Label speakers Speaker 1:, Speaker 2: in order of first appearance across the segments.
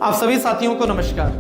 Speaker 1: आप सभी साथियों को नमस्कार।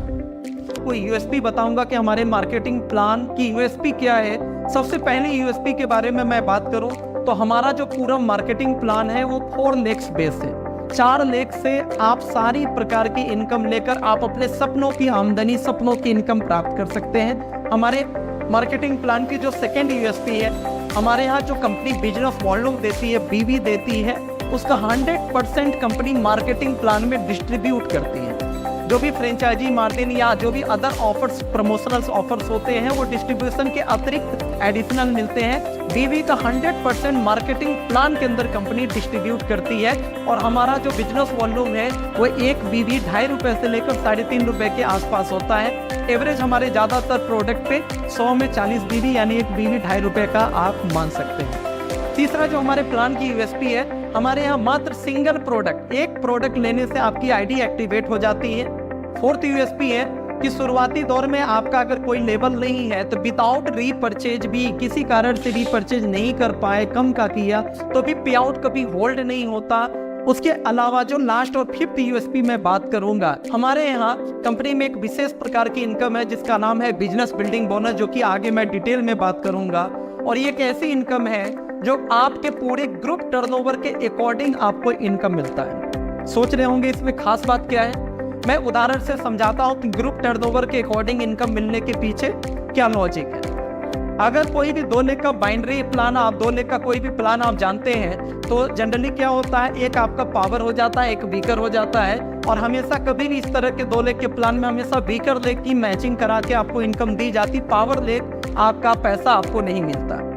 Speaker 2: कोई यूएसपी बताऊंगा कि हमारे मार्केटिंग प्लान की यूएसपी क्या है। सबसे पहले यूएसपी के बारे में मैं बात करूं तो हमारा जो पूरा मार्केटिंग प्लान है वो 4 लेक्स बेस है। 4 लेख से आप सारी प्रकार की इनकम लेकर आप अपने सपनों की आमदनी, सपनों की इनकम प्राप्त कर सकते हैं। हमारे मार्केटिंग प्लान की जो सेकेंड यूएसपी है, हमारे यहाँ जो कंपनी बिजनेस वॉल्यूम देती है, बीवी देती है, उसका 100% कंपनी मार्केटिंग प्लान में डिस्ट्रीब्यूट करती है। जो भी फ्रेंचाइजी मार्जिन या जो भी अदर ऑफर्स, प्रमोशनल ऑफर्स होते हैं, वो डिस्ट्रीब्यूशन के अतिरिक्त एडिशनल मिलते हैं। बीवी का 100% मार्केटिंग प्लान के अंदर कंपनी डिस्ट्रीब्यूट करती है। और हमारा जो बिजनेस वॉल्यूम है वो एक बीवी 2.5 रुपए से लेकर 3.5 रुपए के आसपास होता है। एवरेज हमारे ज़्यादातर प्रोडक्ट पे 100 में 40 बीवी यानी एक बीवी 2.5 रुपए का आप मान सकते हैं। तीसरा जो हमारे प्लान की यूएसपी है, हमारे यहाँ मात्र सिंगल प्रोडक्ट, एक प्रोडक्ट लेने से आपकी आईडी एक्टिवेट हो जाती है। फोर्थ यूएसपी है कि शुरुआती दौर में आपका अगर कोई लेवल नहीं है तो विदाउट रीपरचेज भी, किसी कारण से रीपरचेज नहीं कर पाए, कम का किया तो भी पे आउट कभी होल्ड नहीं होता। उसके अलावा जो लास्ट और फिफ्थ यूएसपी मैं बात करूंगा, हमारे यहाँ कंपनी में एक विशेष प्रकार की इनकम है जिसका नाम है बिजनेस बिल्डिंग बोनस, जो कि आगे मैं डिटेल में बात करूंगा। और ये एक ऐसी इनकम है जो आपके पूरे ग्रुप टर्नओवर के अकॉर्डिंग आपको इनकम मिलता है। सोच रहे होंगे इसमें खास बात क्या है, मैं उदाहरण से समझाता हूं कि ग्रुप टर्नओवर के अकॉर्डिंग इनकम मिलने के पीछे क्या लॉजिक है। अगर कोई भी 2 लेख का बाइनरी प्लान, आप 2 लेख का कोई भी प्लान आप जानते हैं तो जनरली क्या होता है, एक आपका पावर हो जाता है, एक वीकर हो जाता है। और हमेशा कभी भी इस तरह के 2 लेख के प्लान में हमेशा वीकर लेख की मैचिंग करा के आपको इनकम दी जाती, पावर लेख आपका पैसा आपको नहीं मिलता।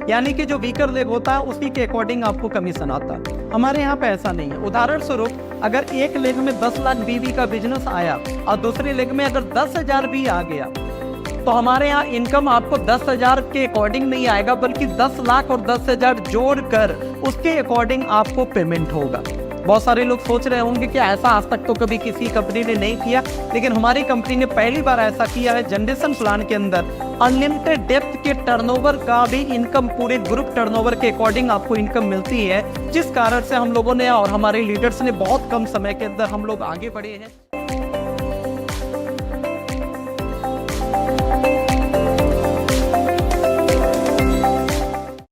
Speaker 2: यानी कि जो वीकर लेग होता है उसी के अकॉर्डिंग आपको कमीशन आता है। हमारे यहाँ पे ऐसा नहीं है। उदाहरण स्वरूप अगर एक लेग में 10 लाख बीवी का बिजनेस आया और दूसरे लेग में अगर 10,000 भी आ गया तो हमारे यहाँ इनकम आपको 10,000 के अकॉर्डिंग नहीं आएगा, बल्कि 10 लाख और 10,000 जोड़कर उसके अकॉर्डिंग आपको पेमेंट होगा। बहुत सारे लोग सोच रहे होंगे कि ऐसा आज तक तो कभी किसी कंपनी ने नहीं किया, लेकिन हमारी कंपनी ने पहली बार ऐसा किया है। जनरेशन प्लान के अंदर अनलिमिटेड डेप्थ के टर्नओवर का भी इनकम पूरे ग्रुप टर्नओवर के अकॉर्डिंग आपको इनकम मिलती है, जिस कारण से हम लोगों ने और हमारे लीडर्स ने बहुत कम समय के अंदर हम लोग आगे बढ़े हैं।